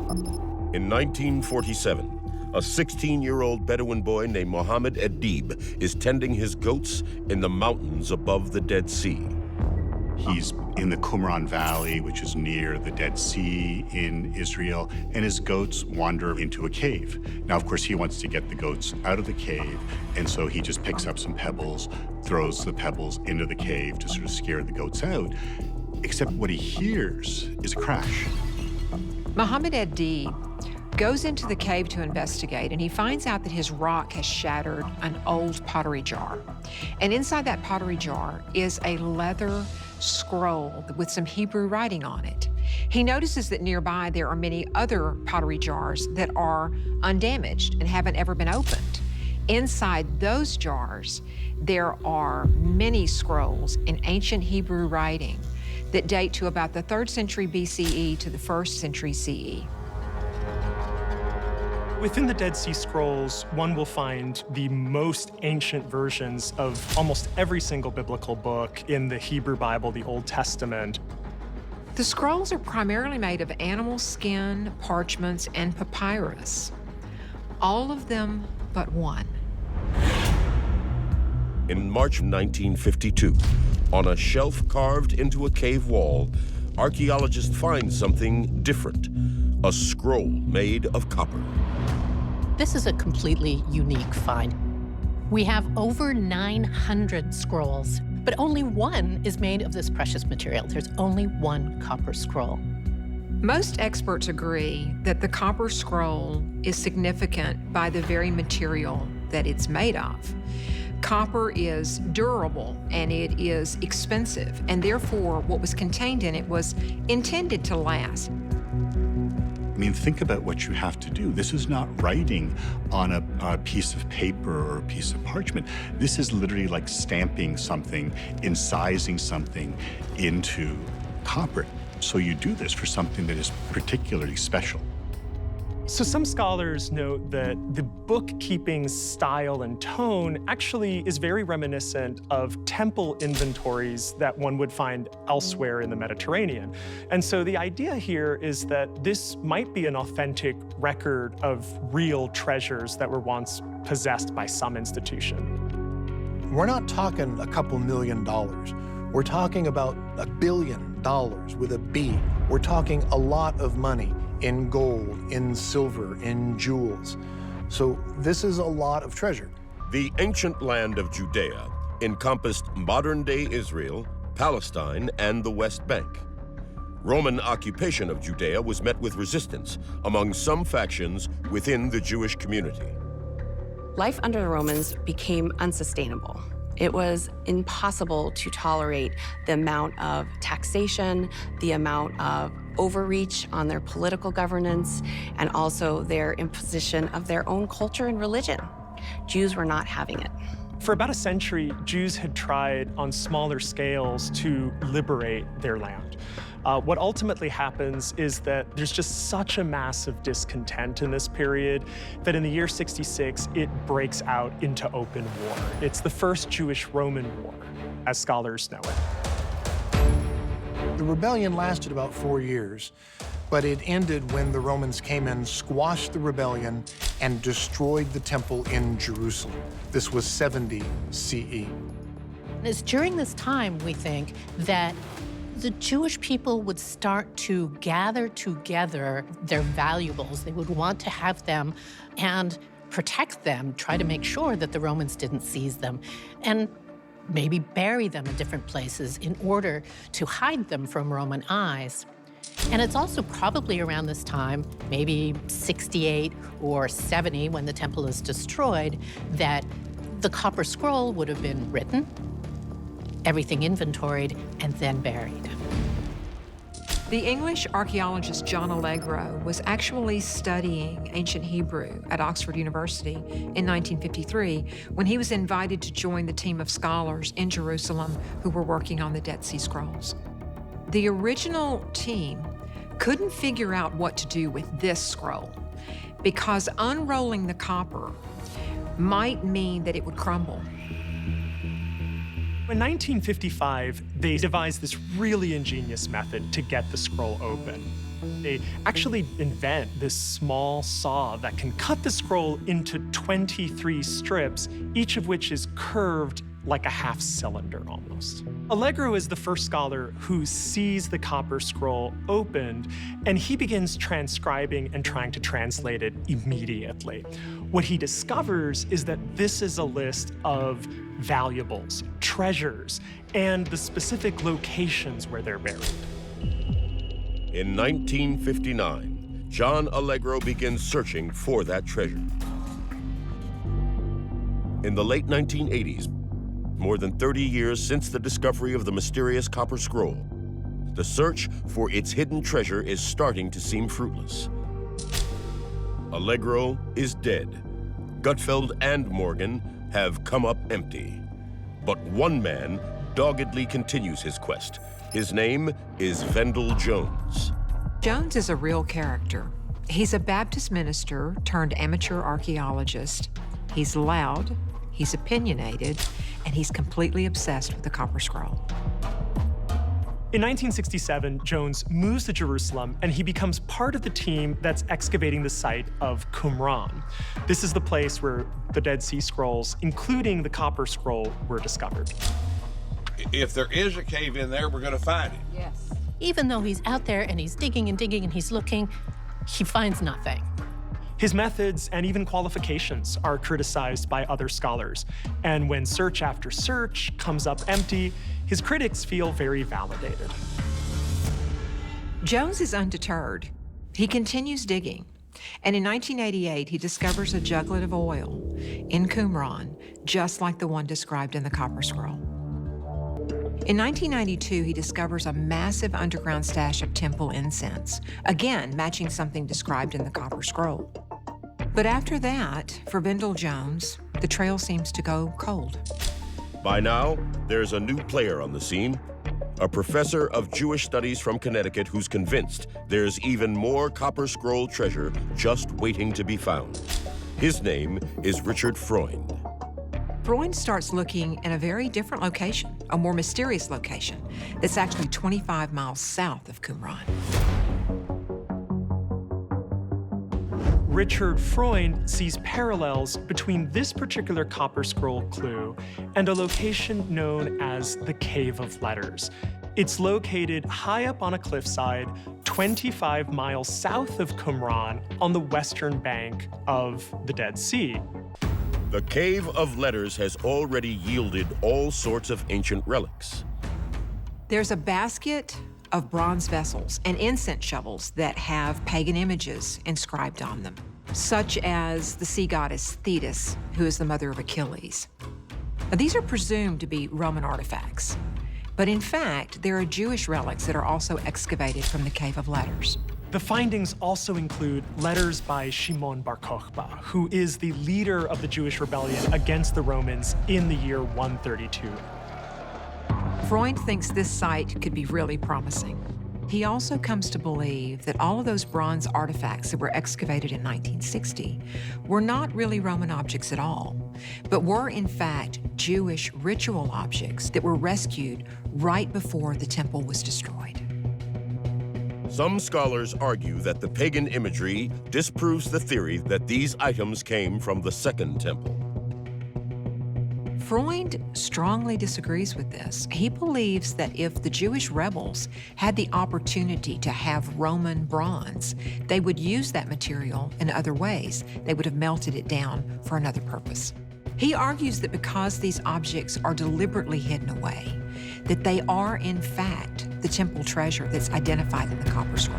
In 1947, a 16-year-old Bedouin boy named Mohammed Adib is tending his goats in the mountains above the Dead Sea. He's in the Qumran Valley, which is near the Dead Sea in Israel, and his goats wander into a cave. Now, of course, he wants to get the goats out of the cave, and so he just picks up some pebbles, throws the pebbles into the cave to sort of scare the goats out, except what he hears is a crash. Mohammed Adib goes into the cave to investigate, and he finds out that his rock has shattered an old pottery jar. And inside that pottery jar is a leather scroll with some Hebrew writing on it. He notices that nearby there are many other pottery jars that are undamaged and haven't ever been opened. Inside those jars, there are many scrolls in ancient Hebrew writing that date to about the 3rd century BCE to the 1st century CE. Within the Dead Sea Scrolls, one will find the most ancient versions of almost every single biblical book in the Hebrew Bible, the Old Testament. The scrolls are primarily made of animal skin, parchments, and papyrus. All of them but one. In March 1952, on a shelf carved into a cave wall, archaeologists find something different, a scroll made of copper. This is a completely unique find. We have over 900 scrolls, but only one is made of this precious material. There's only one copper scroll. Most experts agree that the copper scroll is significant by the very material that it's made of. Copper is durable and it is expensive, and therefore what was contained in it was intended to last. I mean, think about what you have to do. This is not writing on a piece of paper or a piece of parchment. This is literally like stamping something, incising something into copper. So you do this for something that is particularly special. So some scholars note that the bookkeeping style and tone actually is very reminiscent of temple inventories that one would find elsewhere in the Mediterranean. And so the idea here is that this might be an authentic record of real treasures that were once possessed by some institution. We're not talking a couple $1 million. We're talking about $1 billion with a B. We're talking a lot of money in gold, in silver, in jewels. So this is a lot of treasure. The ancient land of Judea encompassed modern-day Israel, Palestine, and the West Bank. Roman occupation of Judea was met with resistance among some factions within the Jewish community. Life under the Romans became unsustainable. It was impossible to tolerate the amount of taxation, the amount of overreach on their political governance, and also their imposition of their own culture and religion. Jews were not having it. For about a century, Jews had tried on smaller scales to liberate their land. What ultimately happens is that there's just such a massive discontent in this period that in the year 66, it breaks out into open war. It's the first Jewish-Roman war, as scholars know it. The rebellion lasted about 4 years, but it ended when the Romans came in, squashed the rebellion, and destroyed the temple in Jerusalem. This was 70 CE. It's during this time, we think, that the Jewish people would start to gather together their valuables. They would want to have them and protect them, try to make sure that the Romans didn't seize them, and maybe bury them in different places in order to hide them from Roman eyes. And it's also probably around this time, maybe 68 or 70, when the temple is destroyed, that the copper scroll would have been written, everything inventoried, and then buried. The English archaeologist John Allegro was actually studying ancient Hebrew at Oxford University in 1953 when he was invited to join the team of scholars in Jerusalem who were working on the Dead Sea Scrolls. The original team couldn't figure out what to do with this scroll because unrolling the copper might mean that it would crumble. In 1955, they devised this really ingenious method to get the scroll open. They actually invent this small saw that can cut the scroll into 23 strips, each of which is curved like a half cylinder almost. Allegro is the first scholar who sees the copper scroll opened, and he begins transcribing and trying to translate it immediately. What he discovers is that this is a list of valuables, treasures, and the specific locations where they're buried. In 1959, John Allegro begins searching for that treasure. In the late 1980s, more than 30 years since the discovery of the mysterious copper scroll, the search for its hidden treasure is starting to seem fruitless. Allegro is dead. Gutfeld and Morgan have come up empty. But one man doggedly continues his quest. His name is Vendell Jones. Jones is a real character. He's a Baptist minister turned amateur archaeologist. He's loud, he's opinionated, and he's completely obsessed with the copper scroll. In 1967, Jones moves to Jerusalem, and he becomes part of the team that's excavating the site of Qumran. This is the place where the Dead Sea Scrolls, including the copper scroll, were discovered. If there is a cave in there, we're going to find it. Yes. Even though he's out there and he's digging and digging and he's looking, he finds nothing. His methods and even qualifications are criticized by other scholars. And when search after search comes up empty, his critics feel very validated. Jones is undeterred. He continues digging. And in 1988, he discovers a juglet of oil in Qumran, just like the one described in the copper scroll. In 1992, he discovers a massive underground stash of temple incense, again matching something described in the copper scroll. But after that, for Vendell Jones, the trail seems to go cold. By now, there's a new player on the scene, a professor of Jewish studies from Connecticut who's convinced there's even more copper scroll treasure just waiting to be found. His name is Richard Freund. Freund starts looking in a very different location, a more mysterious location, that's actually 25 miles south of Qumran. Richard Freund sees parallels between this particular copper scroll clue and a location known as the Cave of Letters. It's located high up on a cliffside, 25 miles south of Qumran on the western bank of the Dead Sea. The Cave of Letters has already yielded all sorts of ancient relics. There's a basket of bronze vessels and incense shovels that have pagan images inscribed on them, such as the sea goddess Thetis, who is the mother of Achilles. Now, these are presumed to be Roman artifacts, but in fact, there are Jewish relics that are also excavated from the Cave of Letters. The findings also include letters by Shimon Bar Kokhba, who is the leader of the Jewish rebellion against the Romans in the year 132. Freund thinks this site could be really promising. He also comes to believe that all of those bronze artifacts that were excavated in 1960 were not really Roman objects at all, but were in fact Jewish ritual objects that were rescued right before the temple was destroyed. Some scholars argue that the pagan imagery disproves the theory that these items came from the Second Temple. Freund strongly disagrees with this. He believes that if the Jewish rebels had the opportunity to have Roman bronze, they would use that material in other ways. They would have melted it down for another purpose. He argues that because these objects are deliberately hidden away, that they are in fact the temple treasure that's identified in the copper scroll.